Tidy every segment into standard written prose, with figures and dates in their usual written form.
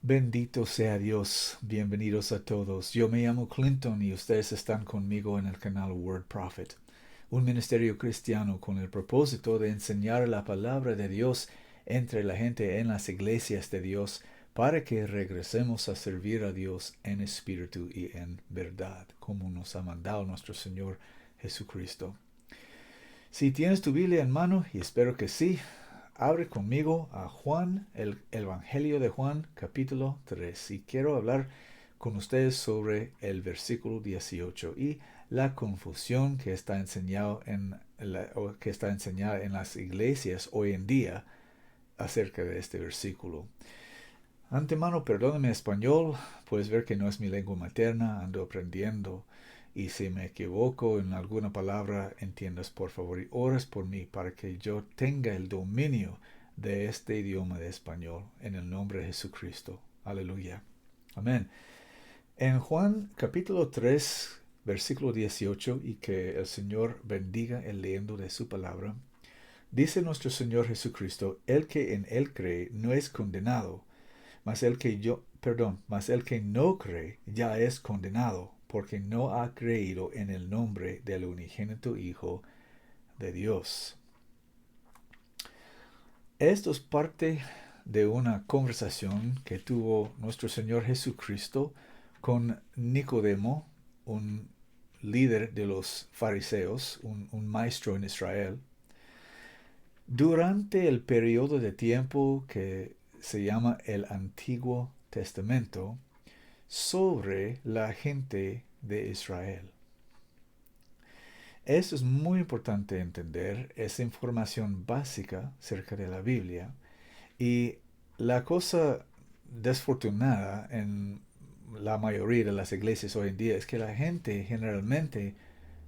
Bendito sea Dios, bienvenidos a todos. Yo me llamo Clinton y ustedes están conmigo en el canal Word Prophet, un ministerio cristiano con el propósito de enseñar la palabra de Dios entre la gente en las iglesias de Dios para que regresemos a servir a Dios en espíritu y en verdad, como nos ha mandado nuestro Señor Jesucristo. Si tienes tu Biblia en mano, y espero que sí, abre conmigo a Juan, el Evangelio de Juan, capítulo 3. Y quiero hablar con ustedes sobre el versículo 18 y la confusión que está enseñada en las iglesias hoy en día acerca de este versículo. Antemano, perdóname español, puedes ver que no es mi lengua materna, ando aprendiendo. Y si me equivoco en alguna palabra, entiendas por favor y ores por mí para que yo tenga el dominio de este idioma de español en el nombre de Jesucristo. Aleluya. Amén. En Juan capítulo 3, versículo 18, y que el Señor bendiga el leyendo de su palabra, dice nuestro Señor Jesucristo: el que en él cree no es condenado, mas el que no cree ya es condenado, porque no ha creído en el nombre del unigénito Hijo de Dios. Esto es parte de una conversación que tuvo nuestro Señor Jesucristo con Nicodemo, un líder de los fariseos, un maestro en Israel, durante el periodo de tiempo que se llama el Antiguo Testamento, sobre la gente de Israel. Esto es muy importante entender, esa información básica acerca de la Biblia. Y la cosa desfortunada en la mayoría de las iglesias hoy en día es que la gente generalmente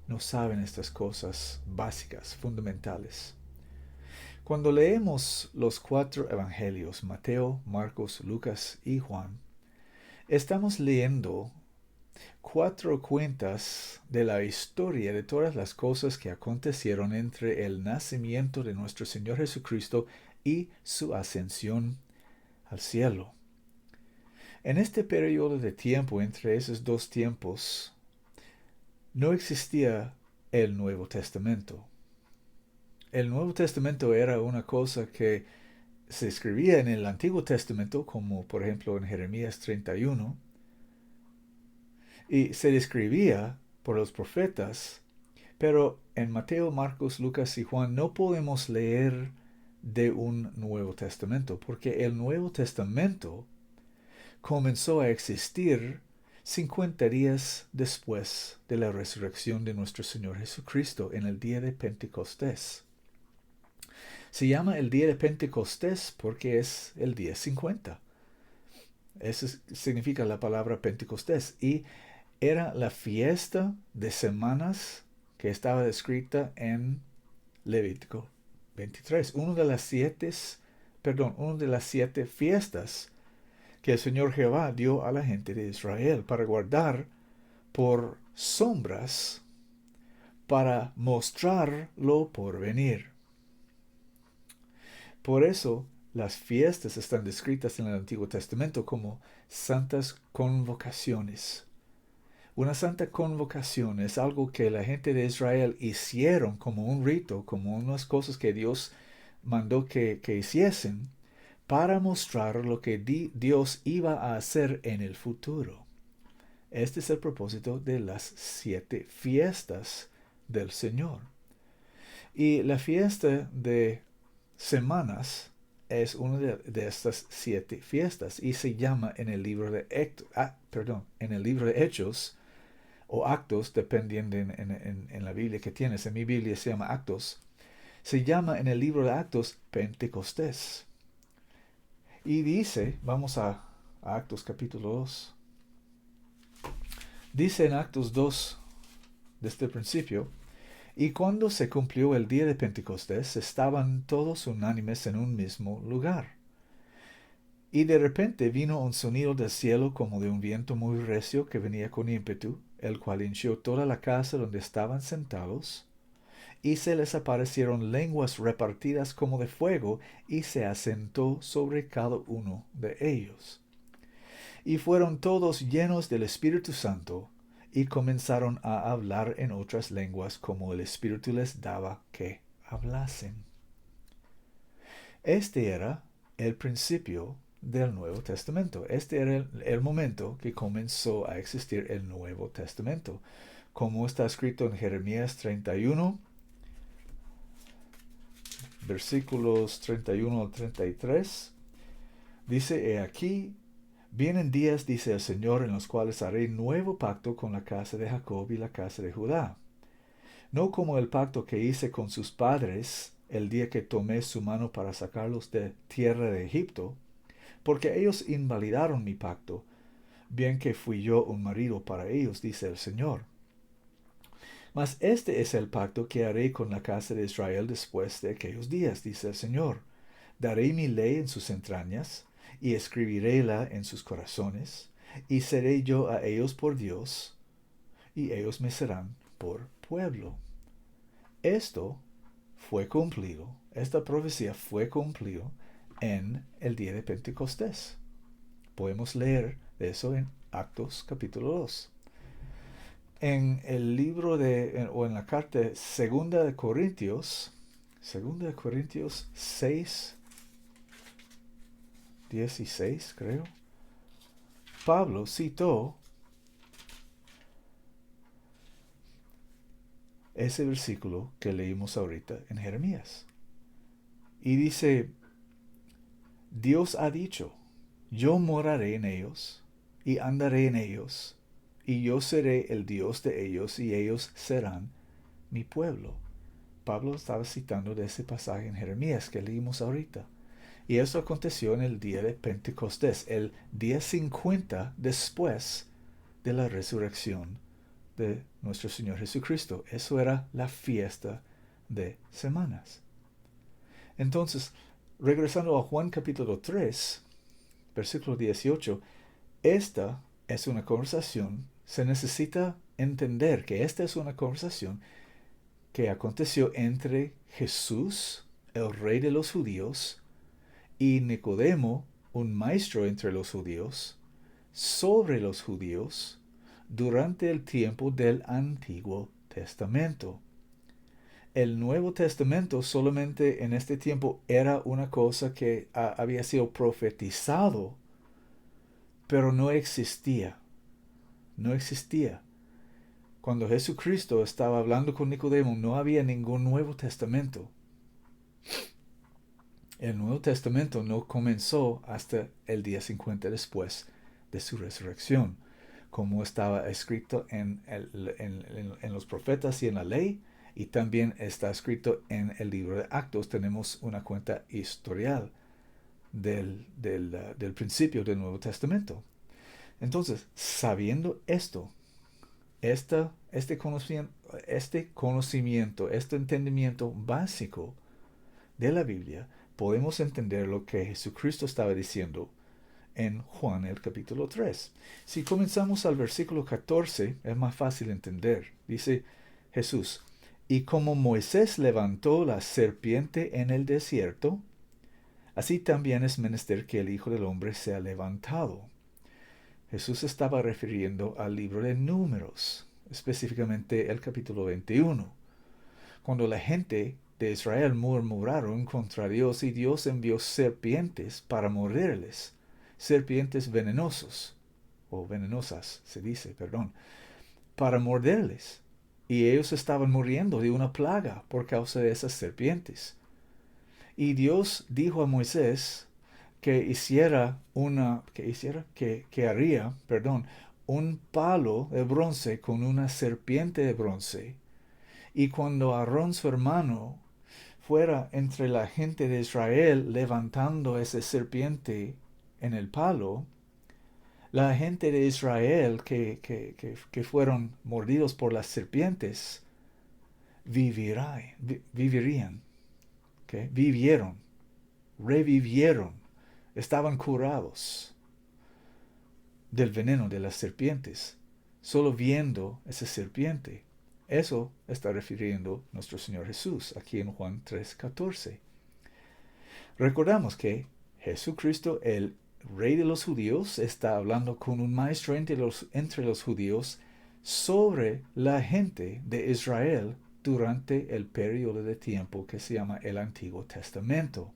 no sabe estas cosas básicas, fundamentales. Cuando leemos los 4 evangelios, Mateo, Marcos, Lucas y Juan, estamos leyendo 4 cuentas de la historia de todas las cosas que acontecieron entre el nacimiento de nuestro Señor Jesucristo y su ascensión al cielo. En este periodo de tiempo, entre esos 2 tiempos, no existía el Nuevo Testamento. El Nuevo Testamento era una cosa que se escribía en el Antiguo Testamento, como por ejemplo en Jeremías 31, y se describía por los profetas, pero en Mateo, Marcos, Lucas y Juan no podemos leer de un Nuevo Testamento, porque el Nuevo Testamento comenzó a existir 50 días después de la resurrección de nuestro Señor Jesucristo en el día de Pentecostés. Se llama el día de Pentecostés porque es el día 50. Eso significa la palabra Pentecostés. Y era la fiesta de semanas que estaba descrita en Levítico 23. Una de las 7 fiestas que el Señor Jehová dio a la gente de Israel para guardar por sombras, para mostrar lo por venir. Por eso las fiestas están descritas en el Antiguo Testamento como santas convocaciones. Una santa convocación es algo que la gente de Israel hicieron como un rito, como unas cosas que Dios mandó que hiciesen para mostrar lo que Dios iba a hacer en el futuro. Este es el propósito de las 7 fiestas del Señor. Y la fiesta de semanas es una de estas 7 fiestas y se llama en el libro de Hechos o Actos, dependiendo en la Biblia que tienes. En mi Biblia se llama Actos. Se llama en el libro de Actos Pentecostés. Y dice, vamos a Actos capítulo 2. Dice en Actos 2, desde el principio: y cuando se cumplió el día de Pentecostés, estaban todos unánimes en un mismo lugar. Y de repente vino un sonido del cielo como de un viento muy recio que venía con ímpetu, el cual hinchió toda la casa donde estaban sentados, y se les aparecieron lenguas repartidas como de fuego, y se asentó sobre cada uno de ellos. Y fueron todos llenos del Espíritu Santo, y comenzaron a hablar en otras lenguas como el Espíritu les daba que hablasen. Este era el principio del Nuevo Testamento. Este era el momento que comenzó a existir el Nuevo Testamento. Como está escrito en Jeremías 31, versículos 31 al 33, dice: He aquí, vienen días, dice el Señor, en los cuales haré nuevo pacto con la casa de Jacob y la casa de Judá. No como el pacto que hice con sus padres el día que tomé su mano para sacarlos de tierra de Egipto, porque ellos invalidaron mi pacto, bien que fui yo un marido para ellos, dice el Señor. Mas este es el pacto que haré con la casa de Israel después de aquellos días, dice el Señor. Daré mi ley en sus entrañas, y escribiréla en sus corazones, y seré yo a ellos por Dios, y ellos me serán por pueblo. Esto fue cumplido, esta profecía fue cumplido en el día de Pentecostés. Podemos leer de eso en Actos capítulo 2. En el libro o en la carta Segunda de Corintios 6, 16, creo, Pablo citó ese versículo que leímos ahorita en Jeremías. Y dice: Dios ha dicho, yo moraré en ellos, y andaré en ellos, y yo seré el Dios de ellos, y ellos serán mi pueblo. Pablo estaba citando de ese pasaje en Jeremías que leímos ahorita. Y eso aconteció en el día de Pentecostés, el día 50 después de la resurrección de nuestro Señor Jesucristo. Eso era la fiesta de semanas. Entonces, regresando a Juan capítulo 3, versículo 18, esta es una conversación, se necesita entender que esta es una conversación que aconteció entre Jesús, el rey de los judíos, y Nicodemo, un maestro entre los judíos, sobre los judíos, durante el tiempo del Antiguo Testamento. El Nuevo Testamento solamente en este tiempo era una cosa que había sido profetizado, pero no existía. No existía. Cuando Jesucristo estaba hablando con Nicodemo, no había ningún Nuevo Testamento. El Nuevo Testamento no comenzó hasta el día 50 después de su resurrección, como estaba escrito en los profetas y en la ley, y también está escrito en el libro de Actos. Tenemos una cuenta historial del principio del Nuevo Testamento. Entonces, sabiendo esto, este conocimiento, este entendimiento básico de la Biblia, podemos entender lo que Jesucristo estaba diciendo en Juan el capítulo 3. Si comenzamos al versículo 14, es más fácil entender. Dice Jesús: y como Moisés levantó la serpiente en el desierto, así también es menester que el Hijo del Hombre sea levantado. Jesús estaba refiriendo al libro de Números, específicamente el capítulo 21, cuando la gente de Israel murmuraron contra Dios y Dios envió serpientes para morderles, serpientes venenosos, o venenosas, se dice, perdón, para morderles. Y ellos estaban muriendo de una plaga por causa de esas serpientes. Y Dios dijo a Moisés que haría un palo de bronce con una serpiente de bronce. Y cuando Aarón, su hermano, fuera entre la gente de Israel levantando esa serpiente en el palo, la gente de Israel que fueron mordidos por las serpientes vivirían, ¿okay? Revivieron, estaban curados del veneno de las serpientes, solo viendo esa serpiente. Eso está refiriendo nuestro Señor Jesús aquí en Juan 3:14. Recordamos que Jesucristo, el rey de los judíos está hablando con un maestro entre los judíos sobre la gente de Israel durante el periodo de tiempo que se llama el Antiguo Testamento.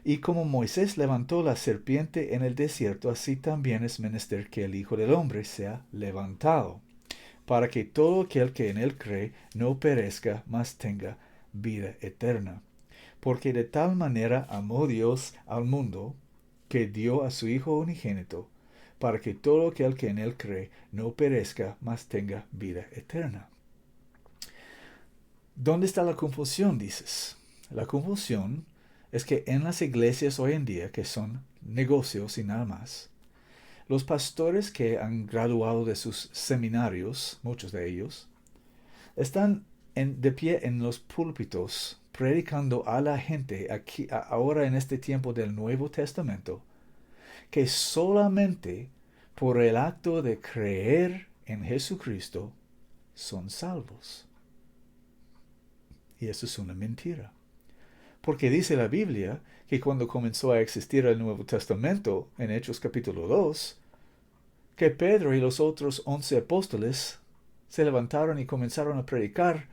Y como Moisés levantó la serpiente en el desierto, así también es menester que el Hijo del Hombre sea levantado, para que todo aquel que en él cree no perezca, mas tenga vida eterna. Porque de tal manera amó Dios al mundo, que dio a su Hijo unigénito, para que todo aquel que en él cree no perezca, mas tenga vida eterna. ¿Dónde está la confusión, dices? La confusión es que en las iglesias hoy en día, que son negocios y nada más, los pastores que han graduado de sus seminarios, muchos de ellos, están de pie en los púlpitos predicando a la gente aquí, ahora en este tiempo del Nuevo Testamento, que solamente por el acto de creer en Jesucristo son salvos. Y eso es una mentira. Porque dice la Biblia que cuando comenzó a existir el Nuevo Testamento, en Hechos capítulo 2, que Pedro y los otros 11 apóstoles se levantaron y comenzaron a predicar: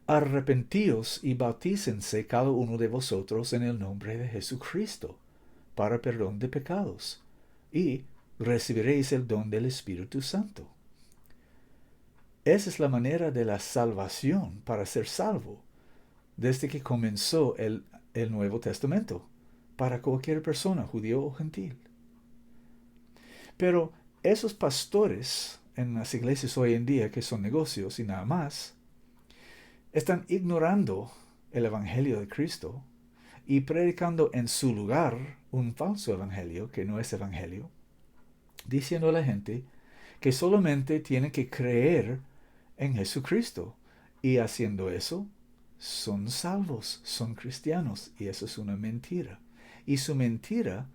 arrepentíos y bautícense cada uno de vosotros en el nombre de Jesucristo, para perdón de pecados, y recibiréis el don del Espíritu Santo. Esa es la manera de la salvación para ser salvo, desde que comenzó el Nuevo Testamento, para cualquier persona, judío o gentil. Pero esos pastores en las iglesias hoy en día, que son negocios y nada más, están ignorando el Evangelio de Cristo y predicando en su lugar un falso evangelio que no es evangelio, diciendo a la gente que solamente tiene que creer en Jesucristo, y haciendo eso son salvos, son cristianos, y eso es una mentira. Y su mentira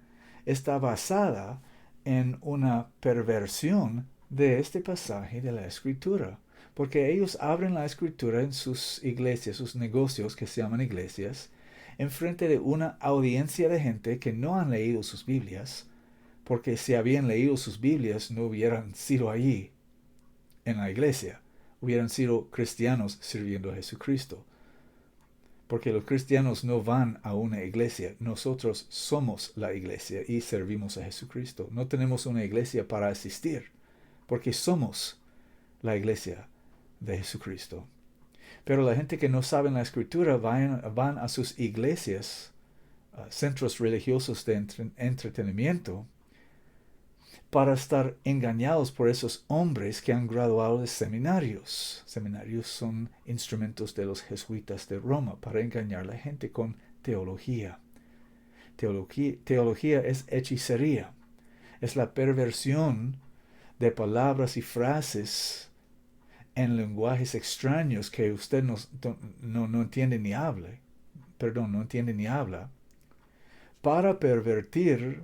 está basada en una perversión de este pasaje de la Escritura, porque ellos abren la Escritura en sus iglesias, sus negocios que se llaman iglesias, en frente de una audiencia de gente que no han leído sus Biblias, porque si habían leído sus Biblias no hubieran sido allí en la iglesia, hubieran sido cristianos sirviendo a Jesucristo. Porque los cristianos no van a una iglesia, nosotros somos la iglesia y servimos a Jesucristo. No tenemos una iglesia para asistir, porque somos la iglesia de Jesucristo. Pero la gente que no sabe la Escritura van a sus iglesias, centros religiosos de entretenimiento, para estar engañados por esos hombres que han graduado de seminarios. Seminarios son instrumentos de los jesuitas de Roma para engañar a la gente con teología. Teología es hechicería. Es la perversión de palabras y frases en lenguajes extraños que usted no entiende ni habla. No entiende ni habla, para pervertir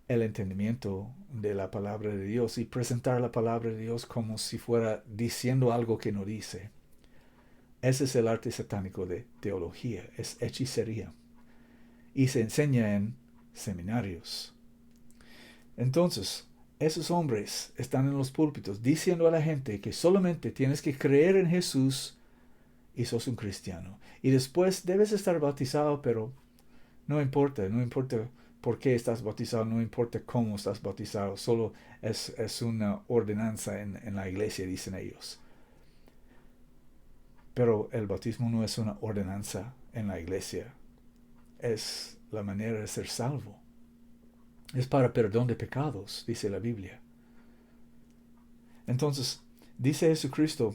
el entendimiento de la palabra de Dios y presentar la palabra de Dios como si fuera diciendo algo que no dice. Ese es el arte satánico de teología, es hechicería. Y se enseña en seminarios. Entonces, esos hombres están en los púlpitos diciendo a la gente que solamente tienes que creer en Jesús y sos un cristiano. Y después debes estar bautizado, pero no importa por qué estás bautizado, no importa cómo estás bautizado, solo es una ordenanza en la iglesia, dicen ellos. Pero el bautismo no es una ordenanza en la iglesia, es la manera de ser salvo. Es para perdón de pecados, dice la Biblia. Entonces, dice Jesucristo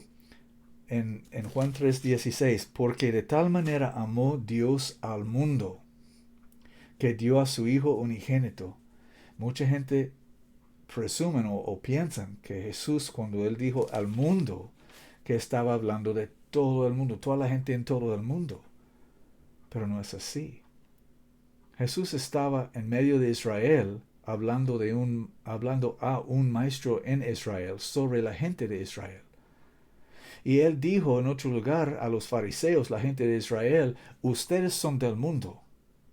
en Juan 3:16, porque de tal manera amó Dios al mundo, que dio a su Hijo unigénito. Mucha gente presumen o piensan que Jesús, cuando él dijo al mundo, que estaba hablando de todo el mundo, toda la gente en todo el mundo. Pero no es así. Jesús estaba en medio de Israel hablando a un maestro en Israel sobre la gente de Israel. Y él dijo en otro lugar a los fariseos, la gente de Israel: ustedes son del mundo,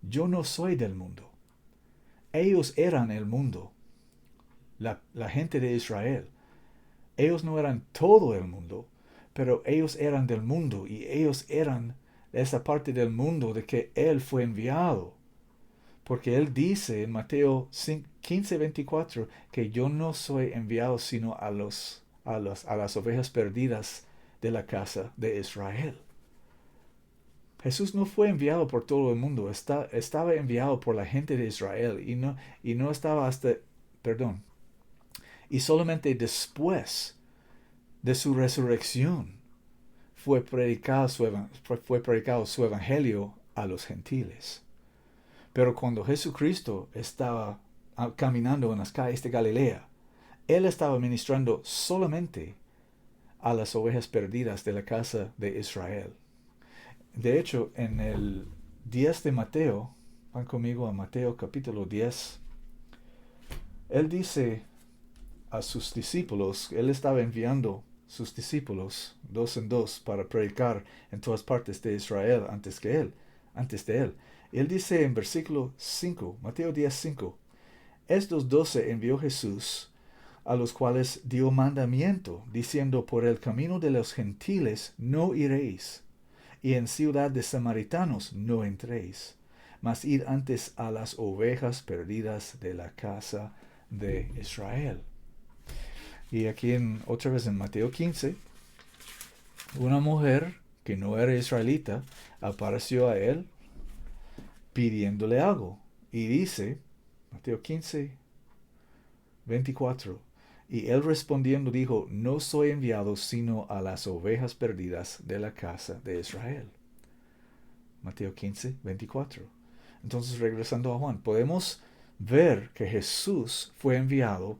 yo no soy del mundo. ellos eran el mundo, la gente de Israel. Ellos no eran todo el mundo, pero ellos eran del mundo y ellos eran de esa parte del mundo de que Él fue enviado. Porque Él dice en Mateo 15:24 que yo no soy enviado sino a las ovejas perdidas de la casa de Israel. Jesús no fue enviado por todo el mundo, estaba enviado por la gente de Israel y no estaba y solamente después de su resurrección fue predicado su evangelio a los gentiles. Pero cuando Jesucristo estaba caminando en las calles de Galilea, Él estaba ministrando solamente a las ovejas perdidas de la casa de Israel. De hecho, en el 10 de Mateo, van conmigo a Mateo capítulo 10, Él dice a sus discípulos, Él estaba enviando sus discípulos dos en dos para predicar en todas partes de Israel antes de Él. Él dice en versículo 5, Mateo 10:5, estos 12 envió Jesús, a los cuales dio mandamiento, diciendo, por el camino de los gentiles no iréis, y en ciudad de samaritanos no entréis, mas id antes a las ovejas perdidas de la casa de Israel. Y aquí otra vez en Mateo 15, una mujer que no era israelita apareció a él pidiéndole algo. Y dice, Mateo 15:24, y él respondiendo dijo, no soy enviado sino a las ovejas perdidas de la casa de Israel. Mateo 15:24. Entonces, regresando a Juan, podemos ver que Jesús fue enviado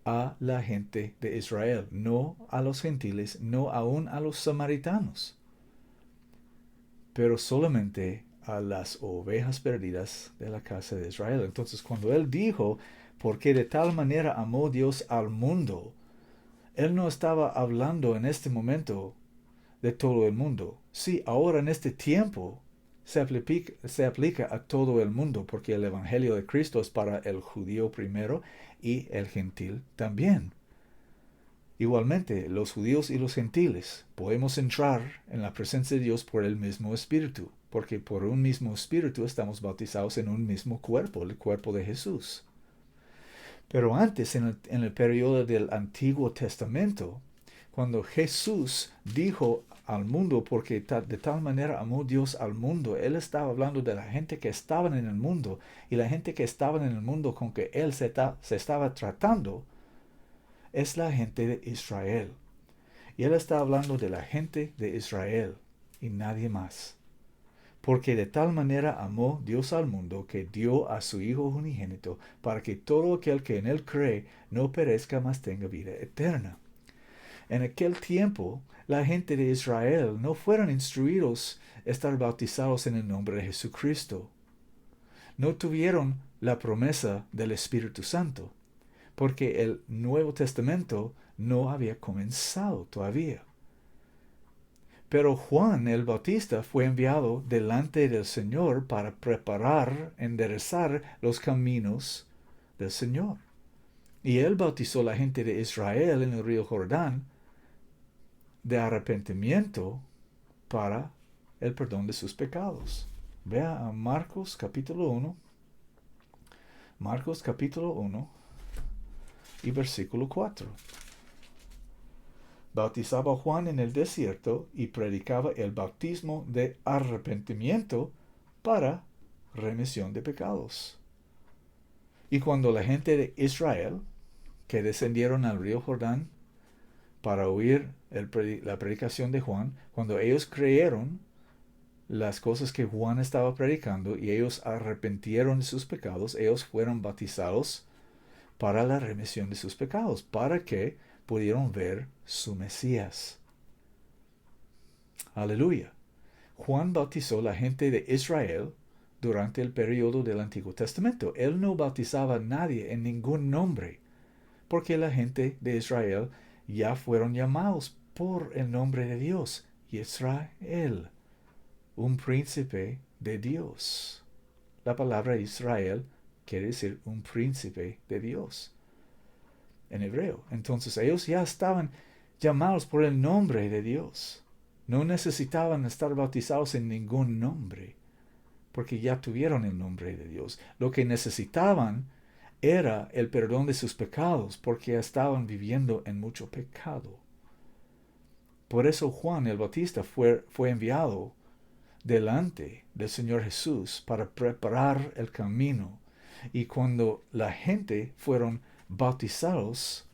a la gente de Israel, no a los gentiles, no aún a los samaritanos, pero solamente a las ovejas perdidas de la casa de Israel. Entonces, cuando Él dijo, porque de tal manera amó Dios al mundo, Él no estaba hablando en este momento de todo el mundo. Sí, ahora en este tiempo se aplica a todo el mundo, porque el Evangelio de Cristo es para el judío primero y el gentil también. Igualmente, los judíos y los gentiles podemos entrar en la presencia de Dios por el mismo Espíritu, porque por un mismo Espíritu estamos bautizados en un mismo cuerpo, el cuerpo de Jesús. Pero antes, en el periodo del Antiguo Testamento, cuando Jesús dijo al mundo, porque de tal manera amó Dios al mundo, Él estaba hablando de la gente que estaban en el mundo, y la gente que estaban en el mundo con que Él se estaba tratando es la gente de Israel. Y Él está hablando de la gente de Israel y nadie más. Porque de tal manera amó Dios al mundo que dio a su Hijo unigénito, para que todo aquel que en Él cree no perezca, mas tenga vida eterna. En aquel tiempo, la gente de Israel no fueron instruidos a estar bautizados en el nombre de Jesucristo. No tuvieron la promesa del Espíritu Santo, porque el Nuevo Testamento no había comenzado todavía. Pero Juan el Bautista fue enviado delante del Señor para preparar, enderezar los caminos del Señor. Y él bautizó a la gente de Israel en el río Jordán de arrepentimiento para el perdón de sus pecados. Vea a Marcos capítulo 1. Marcos capítulo 1 y versículo 4. Bautizaba Juan en el desierto y predicaba el bautismo de arrepentimiento para remisión de pecados. Y cuando la gente de Israel, que descendieron al río Jordán para oír la predicación de Juan, cuando ellos creyeron las cosas que Juan estaba predicando y ellos arrepintieron de sus pecados, ellos fueron bautizados para la remisión de sus pecados, para que pudieron ver su Mesías. Aleluya. Juan bautizó a la gente de Israel durante el periodo del Antiguo Testamento. Él no bautizaba a nadie en ningún nombre, porque la gente de Israel ya fueron llamados por el nombre de Dios, Israel, un príncipe de Dios. La palabra Israel quiere decir un príncipe de Dios en hebreo. Entonces ellos ya estaban llamados por el nombre de Dios. No necesitaban estar bautizados en ningún nombre, porque ya tuvieron el nombre de Dios. Lo que necesitaban era el perdón de sus pecados, porque estaban viviendo en mucho pecado. Por eso Juan el Bautista fue enviado delante del Señor Jesús para preparar el camino. Y cuando la gente fueron bautizados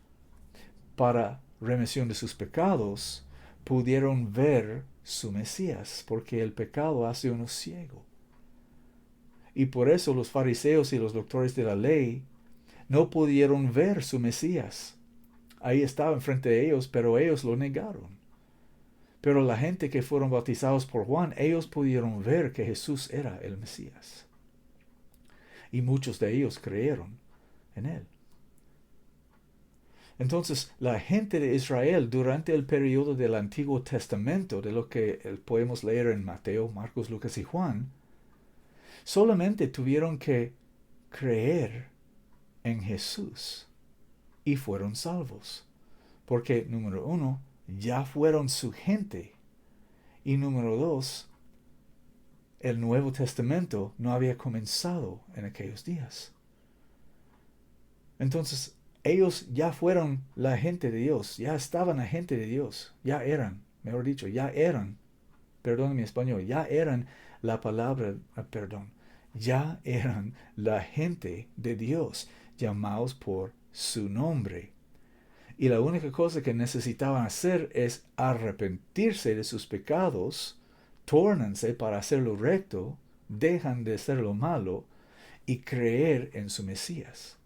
para remisión de sus pecados, pudieron ver su Mesías, porque el pecado hace uno ciego. Y por eso los fariseos y los doctores de la ley no pudieron ver su Mesías. Ahí estaba enfrente de ellos, pero ellos lo negaron. Pero la gente que fueron bautizados por Juan, ellos pudieron ver que Jesús era el Mesías. Y muchos de ellos creyeron en él. Entonces, la gente de Israel durante el periodo del Antiguo Testamento, de lo que podemos leer en Mateo, Marcos, Lucas y Juan, solamente tuvieron que creer en Jesús y fueron salvos. Porque, número uno, ya fueron su gente. Y número dos, el Nuevo Testamento no había comenzado en aquellos días. Entonces, ellos ya fueron la gente de Dios, ya estaban la gente de Dios, ya eran, mejor dicho, ya eran, perdón mi español, ya eran la palabra, perdón, ya eran la gente de Dios, llamados por su nombre. Y la única cosa que necesitaban hacer es arrepentirse de sus pecados, tórnanse para hacer lo recto, dejan de hacer lo malo y creer en su Mesías.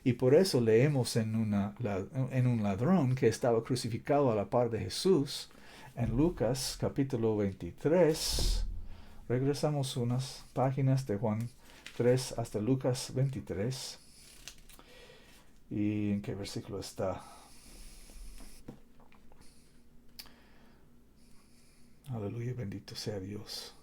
Y por eso leemos en un ladrón que estaba crucificado a la par de Jesús, en Lucas capítulo 23. Regresamos unas páginas de Juan 3 hasta Lucas 23. ¿Y en qué versículo está? Aleluya, bendito sea Dios.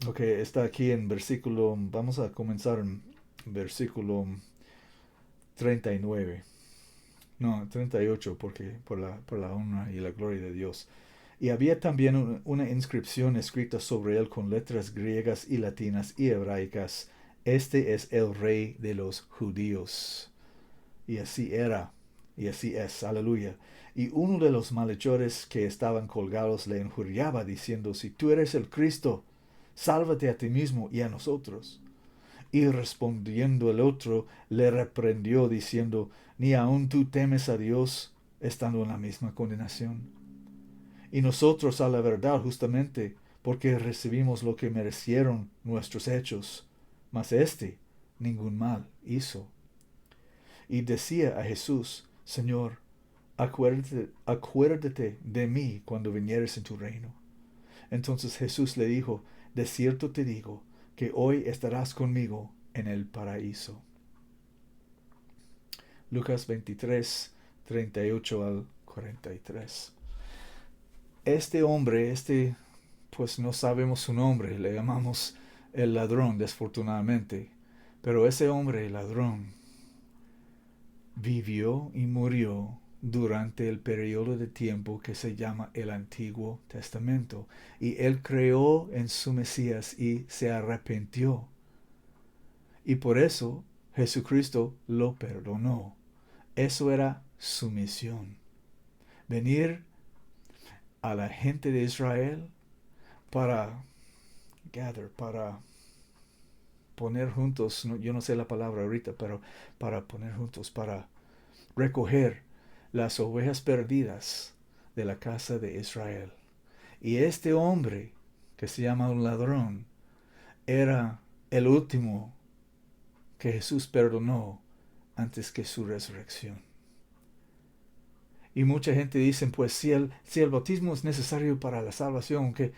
Ok, está aquí en versículo, vamos a comenzar en versículo 39. No, 38, porque por la honra y la gloria de Dios. Y había también una inscripción escrita sobre él con letras griegas y latinas y hebraicas. Este es el rey de los judíos. Y así era, y así es, aleluya. Y uno de los malhechores que estaban colgados le injuriaba diciendo, si tú eres el Cristo, sálvate a ti mismo y a nosotros. Y respondiendo el otro, le reprendió diciendo, ni aun tú temes a Dios, estando en la misma condenación. Y nosotros a la verdad justamente, porque recibimos lo que merecieron nuestros hechos, mas éste ningún mal hizo. Y decía a Jesús, Señor, acuérdate de mí cuando vinieres en tu reino. Entonces Jesús le dijo, de cierto te digo, que hoy estarás conmigo en el paraíso. Lucas 23, 38 al 43. Este hombre, pues no sabemos su nombre, le llamamos el ladrón, desfortunadamente. Pero ese hombre, el ladrón, vivió y murió durante el periodo de tiempo que se llama el Antiguo Testamento. Y él creó en su Mesías y se arrepintió. Y por eso Jesucristo lo perdonó. Eso era su misión. Venir a la gente de Israel para poner juntos, yo no sé la palabra ahorita, pero para poner juntos, para recoger las ovejas perdidas de la casa de Israel. Y este hombre, que se llama un ladrón, era el último que Jesús perdonó antes que su resurrección. Y mucha gente dice, pues si el bautismo es necesario para la salvación, ¿qué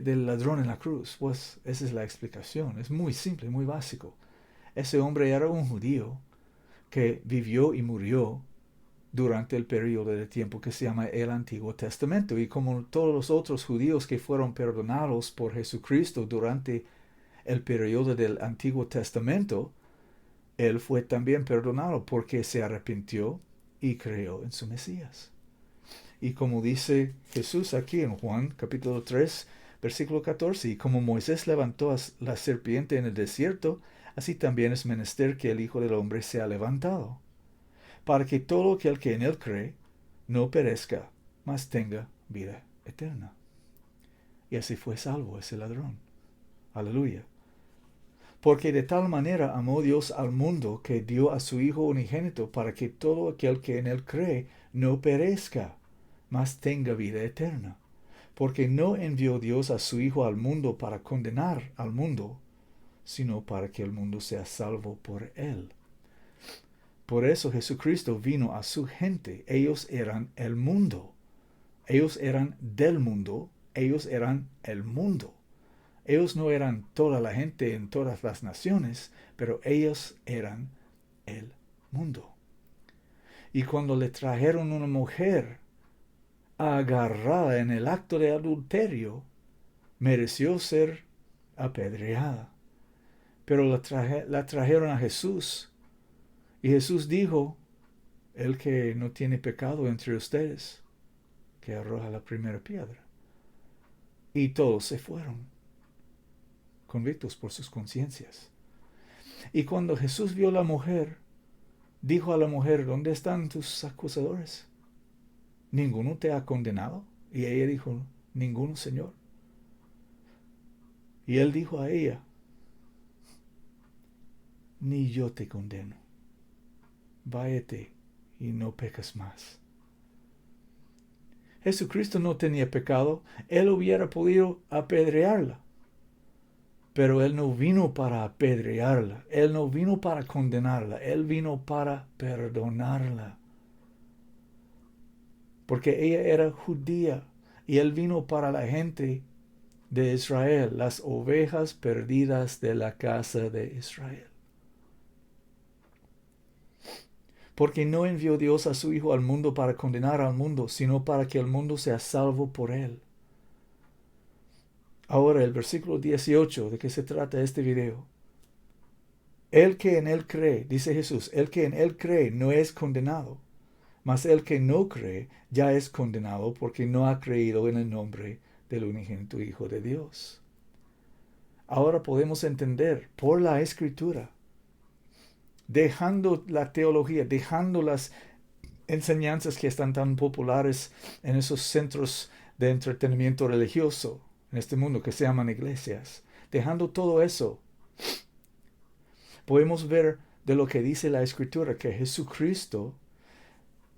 del ladrón en la cruz? Pues esa es la explicación. Es muy simple, muy básico. Ese hombre era un judío que vivió y murió durante el periodo de tiempo que se llama el Antiguo Testamento. Y como todos los otros judíos que fueron perdonados por Jesucristo durante el periodo del Antiguo Testamento, él fue también perdonado porque se arrepintió y creyó en su Mesías. Y como dice Jesús aquí en Juan capítulo 3, versículo 14, y como Moisés levantó a la serpiente en el desierto, así también es menester que el Hijo del Hombre sea levantado, para que todo aquel que en él cree no perezca, mas tenga vida eterna. Y así fue salvo ese ladrón. Aleluya. Porque de tal manera amó Dios al mundo que dio a su Hijo unigénito para que todo aquel que en él cree no perezca, mas tenga vida eterna. Porque no envió Dios a su Hijo al mundo para condenar al mundo, sino para que el mundo sea salvo por él. Por eso Jesucristo vino a su gente. Ellos eran el mundo. Ellos eran del mundo. Ellos eran el mundo. Ellos no eran toda la gente en todas las naciones, pero ellos eran el mundo. Y cuando le trajeron una mujer agarrada en el acto de adulterio, mereció ser apedreada. Pero la trajeron a Jesús. Y Jesús dijo, el que no tiene pecado entre ustedes, que arroja la primera piedra. Y todos se fueron, convictos por sus conciencias. Y cuando Jesús vio a la mujer, dijo a la mujer, ¿dónde están tus acusadores? ¿Ninguno te ha condenado? Y ella dijo, ninguno, Señor. Y él dijo a ella, ni yo te condeno. Váyate y no pecas más. Jesucristo no tenía pecado. Él hubiera podido apedrearla. Pero Él no vino para apedrearla. Él no vino para condenarla. Él vino para perdonarla. Porque ella era judía. Y Él vino para la gente de Israel, las ovejas perdidas de la casa de Israel. Porque no envió Dios a su Hijo al mundo para condenar al mundo, sino para que el mundo sea salvo por Él. Ahora el versículo 18, ¿de qué se trata este video? El que en Él cree, dice Jesús, el que en Él cree no es condenado, mas el que no cree ya es condenado porque no ha creído en el nombre del unigénito Hijo de Dios. Ahora podemos entender por la Escritura, dejando la teología, dejando las enseñanzas que están tan populares en esos centros de entretenimiento religioso en este mundo que se llaman iglesias. Dejando todo eso, podemos ver de lo que dice la Escritura que Jesucristo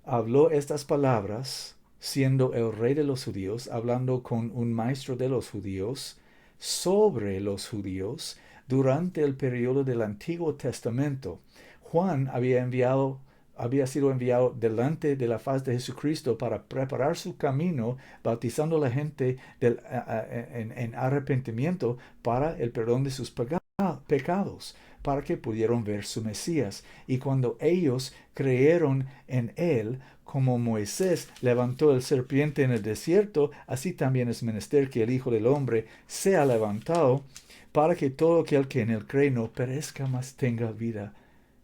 habló estas palabras siendo el rey de los judíos, hablando con un maestro de los judíos, sobre los judíos, durante el periodo del Antiguo Testamento. Juan había sido enviado delante de la faz de Jesucristo para preparar su camino, bautizando a la gente en arrepentimiento para el perdón de sus pecados, para que pudieran ver su Mesías. Y cuando ellos creyeron en él, como Moisés levantó el serpiente en el desierto, así también es menester que el Hijo del Hombre sea levantado, para que todo aquel que en él cree no perezca, mas tenga vida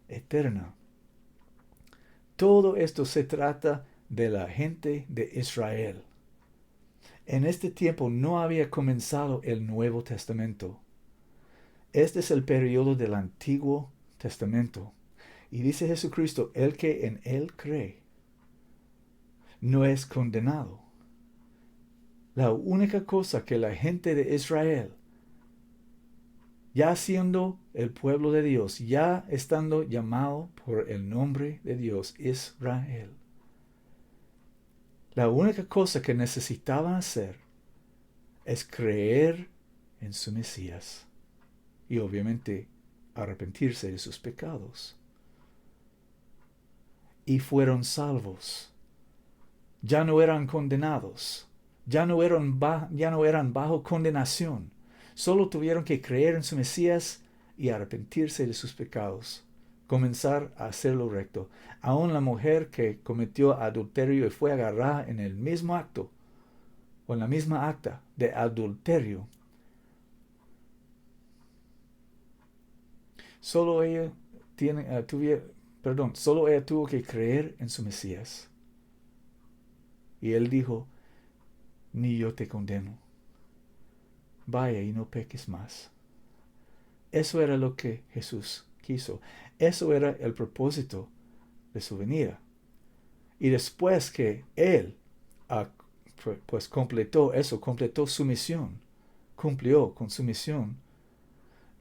eterna. Todo esto se trata de la gente de Israel. En este tiempo no había comenzado el Nuevo Testamento. Este es el periodo del Antiguo Testamento. Y dice Jesucristo, el que en él cree no es condenado. La única cosa que la gente de Israel, ya siendo el pueblo de Dios, ya estando llamado por el nombre de Dios, Israel, la única cosa que necesitaban hacer es creer en su Mesías y obviamente arrepentirse de sus pecados. Y fueron salvos. Ya no eran condenados. Ya no eran bajo condenación. Solo tuvieron que creer en su Mesías y arrepentirse de sus pecados, comenzar a hacer lo recto. Aún la mujer que cometió adulterio y fue agarrada en el mismo acto, o en la misma acta de adulterio, solo ella solo ella tuvo que creer en su Mesías. Y él dijo, ni yo te condeno. Vaya y no peques más. Eso era lo que Jesús quiso. Eso era el propósito de su venida. Y después que él pues completó eso, completó su misión, cumplió con su misión,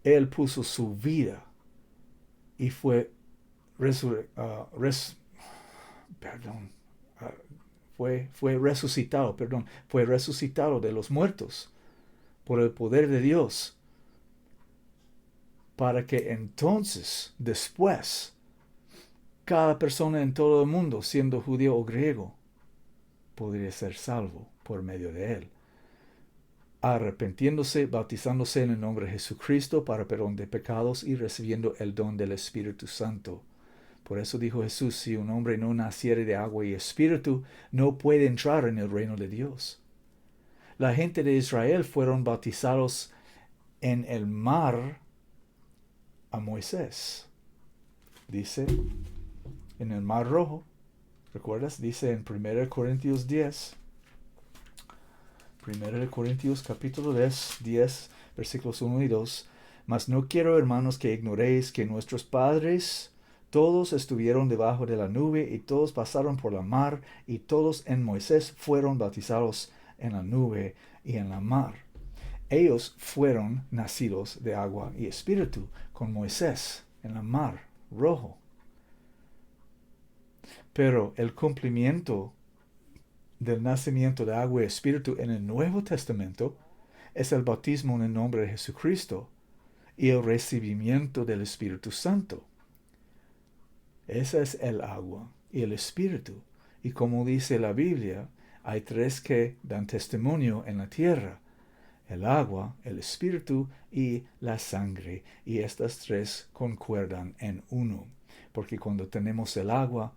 él puso su vida y fue fue resucitado de los muertos por el poder de Dios, para que entonces, después, cada persona en todo el mundo, siendo judío o griego, podría ser salvo por medio de él, arrepintiéndose, bautizándose en el nombre de Jesucristo para perdón de pecados y recibiendo el don del Espíritu Santo. Por eso dijo Jesús, si un hombre no naciere de agua y espíritu, no puede entrar en el reino de Dios. La gente de Israel fueron bautizados en el mar a Moisés. Dice, en el mar rojo, ¿recuerdas? Dice en 1 Corintios 10, 1 Corintios capítulo 10, versículos 1 y 2, mas no quiero, hermanos, que ignoréis que nuestros padres todos estuvieron debajo de la nube y todos pasaron por la mar y todos en Moisés fueron bautizados en la nube y en la mar. Ellos fueron nacidos de agua y espíritu con Moisés en la mar rojo. Pero el cumplimiento del nacimiento de agua y espíritu en el Nuevo Testamento es el bautismo en el nombre de Jesucristo y el recibimiento del Espíritu Santo. Ese es el agua y el espíritu. Y como dice la Biblia, hay tres que dan testimonio en la tierra: el agua, el espíritu y la sangre. Y estas tres concuerdan en uno. Porque cuando tenemos el agua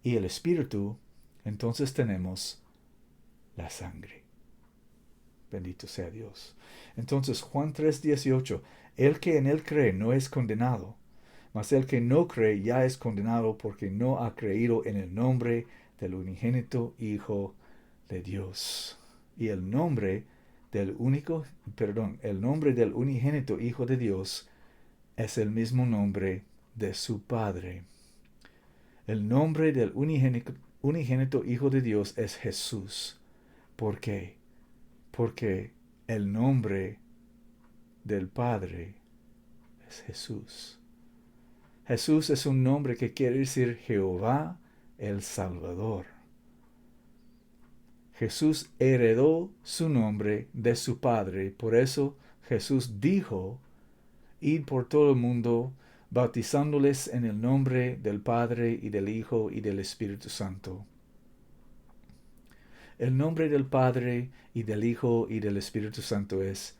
y el espíritu, entonces tenemos la sangre. Bendito sea Dios. Entonces Juan 3:18, el que en él cree no es condenado, mas el que no cree ya es condenado porque no ha creído en el nombre del unigénito Hijo de Dios. Y el nombre del unigénito Hijo de Dios es el mismo nombre de su Padre. El nombre del unigénito Hijo de Dios es Jesús. ¿Por qué? Porque el nombre del Padre es Jesús. Jesús es un nombre que quiere decir Jehová el Salvador. Jesús heredó su nombre de su Padre. Por eso Jesús dijo, id por todo el mundo, bautizándoles en el nombre del Padre y del Hijo y del Espíritu Santo. El nombre del Padre y del Hijo y del Espíritu Santo es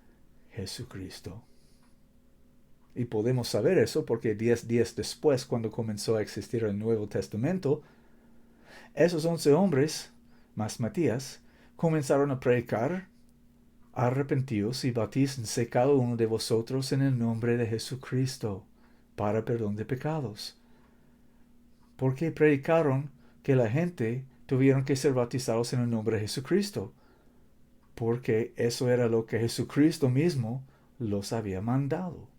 Jesucristo. Y podemos saber eso porque 10 días después, cuando comenzó a existir el Nuevo Testamento, esos 11 hombres, más Matías, comenzaron a predicar: arrepentíos y bautícense cada uno de vosotros en el nombre de Jesucristo, para perdón de pecados. Porque predicaron que la gente tuvieron que ser bautizados en el nombre de Jesucristo, porque eso era lo que Jesucristo mismo los había mandado.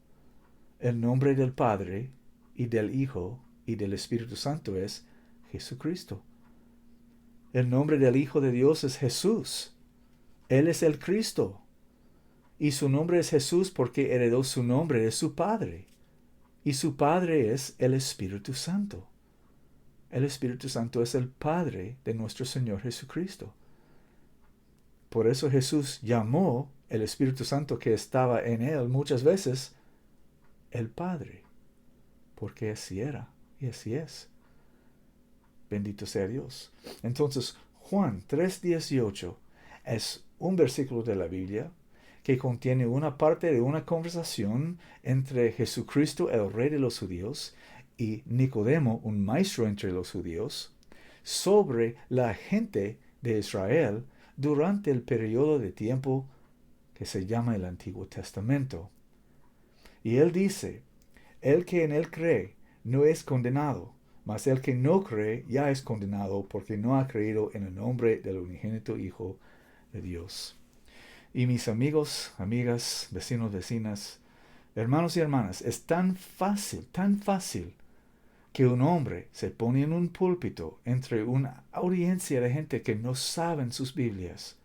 El nombre del Padre y del Hijo y del Espíritu Santo es Jesucristo. El nombre del Hijo de Dios es Jesús. Él es el Cristo. Y su nombre es Jesús porque heredó su nombre de su Padre. Y su Padre es el Espíritu Santo. El Espíritu Santo es el Padre de nuestro Señor Jesucristo. Por eso Jesús llamó el Espíritu Santo que estaba en él muchas veces el Padre, porque así era y así es. Bendito sea Dios. Entonces, Juan 3:18 es un versículo de la Biblia que contiene una parte de una conversación entre Jesucristo, el Rey de los Judíos, y Nicodemo, un maestro entre los judíos, sobre la gente de Israel durante el periodo de tiempo que se llama el Antiguo Testamento. Y él dice, el que en él cree no es condenado, mas el que no cree ya es condenado porque no ha creído en el nombre del unigénito Hijo de Dios. Y mis amigos, amigas, vecinos, vecinas, hermanos y hermanas, es tan fácil que un hombre se pone en un púlpito entre una audiencia de gente que no saben sus Biblias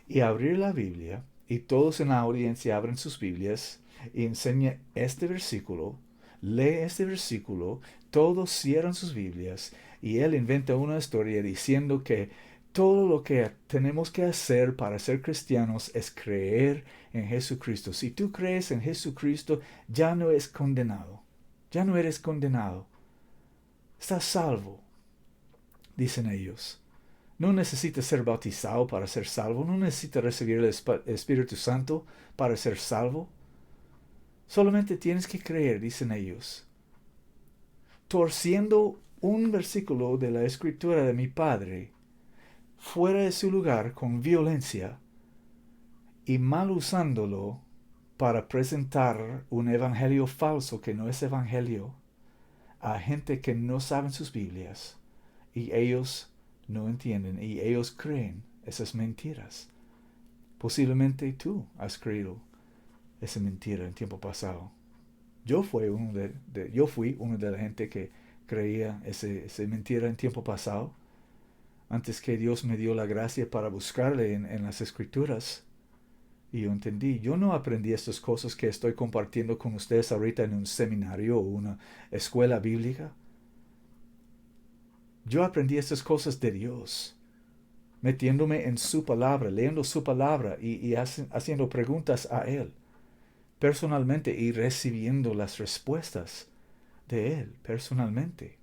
y abrir la Biblia y todos en la audiencia abren sus Biblias y enseña este versículo, lee este versículo, todos cierran sus Biblias y él inventa una historia diciendo que todo lo que tenemos que hacer para ser cristianos es creer en Jesucristo. Si tú crees en Jesucristo, ya no es condenado. Ya no eres condenado. Estás salvo, dicen ellos. No necesitas ser bautizado para ser salvo. No necesitas recibir el Espíritu Santo para ser salvo. Solamente tienes que creer, dicen ellos. Torciendo un versículo de la Escritura de mi Padre fuera de su lugar con violencia y mal usándolo para presentar un evangelio falso que no es evangelio a gente que no saben sus Biblias y ellos no entienden y ellos creen esas mentiras. Posiblemente tú has creído esa mentira en tiempo pasado. Yo fui uno de la gente que creía esa mentira en tiempo pasado, antes que Dios me dio la gracia para buscarle en las Escrituras. Y yo entendí, yo no aprendí estas cosas que estoy compartiendo con ustedes ahorita en un seminario o una escuela bíblica. Yo aprendí estas cosas de Dios, metiéndome en su palabra, leyendo su palabra y haciendo preguntas a Él personalmente y recibiendo las respuestas de Él personalmente.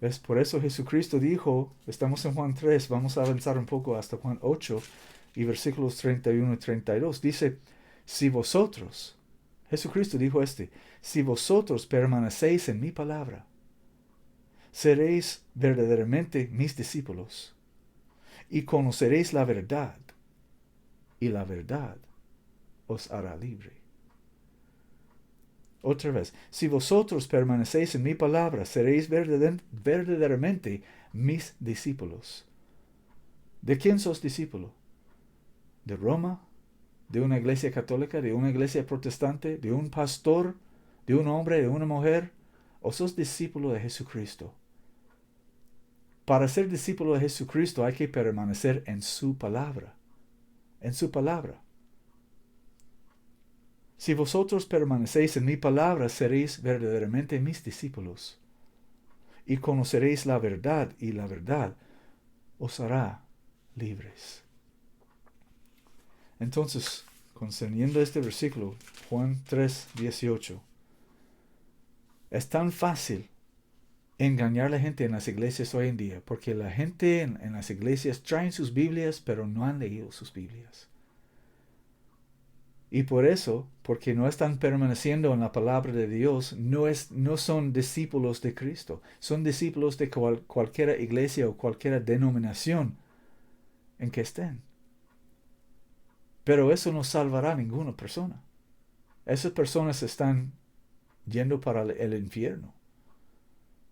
Es por eso Jesucristo dijo, estamos en Juan 3, vamos a avanzar un poco hasta Juan 8 y versículos 31 y 32. Dice, si vosotros, Jesucristo dijo si vosotros permanecéis en mi palabra, seréis verdaderamente mis discípulos y conoceréis la verdad, y la verdad os hará libre. Otra vez, si vosotros permanecéis en mi palabra, seréis verdaderamente mis discípulos. ¿De quién sos discípulo? ¿De Roma? ¿De una iglesia católica? ¿De una iglesia protestante? ¿De un pastor? ¿De un hombre? ¿De una mujer? ¿O sos discípulo de Jesucristo? Para ser discípulo de Jesucristo hay que permanecer en su palabra. En su palabra. Si vosotros permanecéis en mi palabra, seréis verdaderamente mis discípulos. Y conoceréis la verdad, y la verdad os hará libres. Entonces, concerniendo este versículo, Juan 3:18, es tan fácil engañar a la gente en las iglesias hoy en día, porque la gente en las iglesias traen sus Biblias, pero no han leído sus Biblias. Y por eso, porque no están permaneciendo en la palabra de Dios, no son discípulos de Cristo. Son discípulos de cualquier iglesia o cualquier denominación en que estén. Pero eso no salvará a ninguna persona. Esas personas están yendo para el infierno.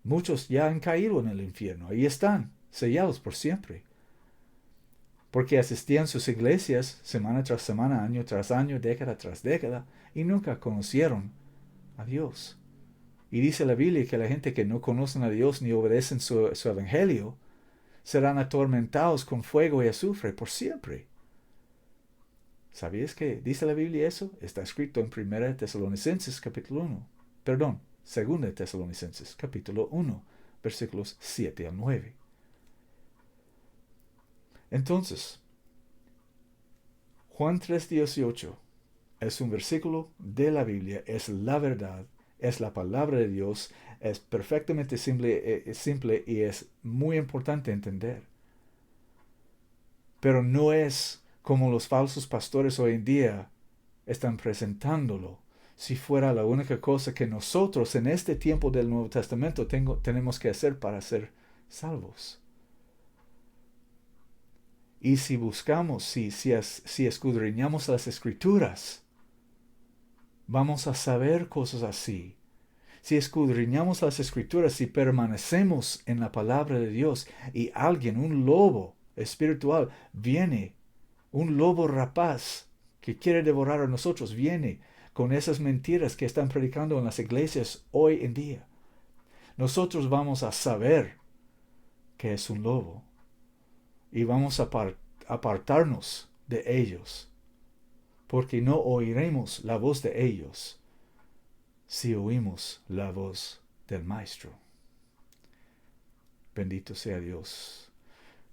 Muchos ya han caído en el infierno. Ahí están, sellados por siempre. Porque asistían a sus iglesias semana tras semana, año tras año, década tras década, y nunca conocieron a Dios. Y dice la Biblia que la gente que no conocen a Dios ni obedecen su evangelio, serán atormentados con fuego y azufre por siempre. ¿Sabías que dice la Biblia eso? Está escrito en 1 Tesalonicenses capítulo 1. Perdón, 2 Tesalonicenses capítulo 1, versículos 7 al 9. Entonces, Juan 3:18 es un versículo de la Biblia, es la verdad, es la palabra de Dios, es perfectamente simple y es muy importante entender. Pero no es como los falsos pastores hoy en día están presentándolo, si fuera la única cosa que nosotros en este tiempo del Nuevo Testamento tenemos que hacer para ser salvos. Y si buscamos, si escudriñamos las Escrituras, vamos a saber cosas así. Si escudriñamos las Escrituras, si permanecemos en la palabra de Dios y alguien, un lobo espiritual, viene, un lobo rapaz que quiere devorar a nosotros, viene con esas mentiras que están predicando en las iglesias hoy en día, nosotros vamos a saber que es un lobo y vamos a apartarnos de ellos, porque no oiremos la voz de ellos si oímos la voz del Maestro. Bendito sea Dios.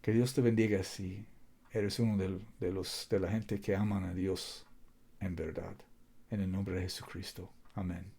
Que Dios te bendiga si eres uno de la gente que aman a Dios en verdad. En el nombre de Jesucristo. Amén.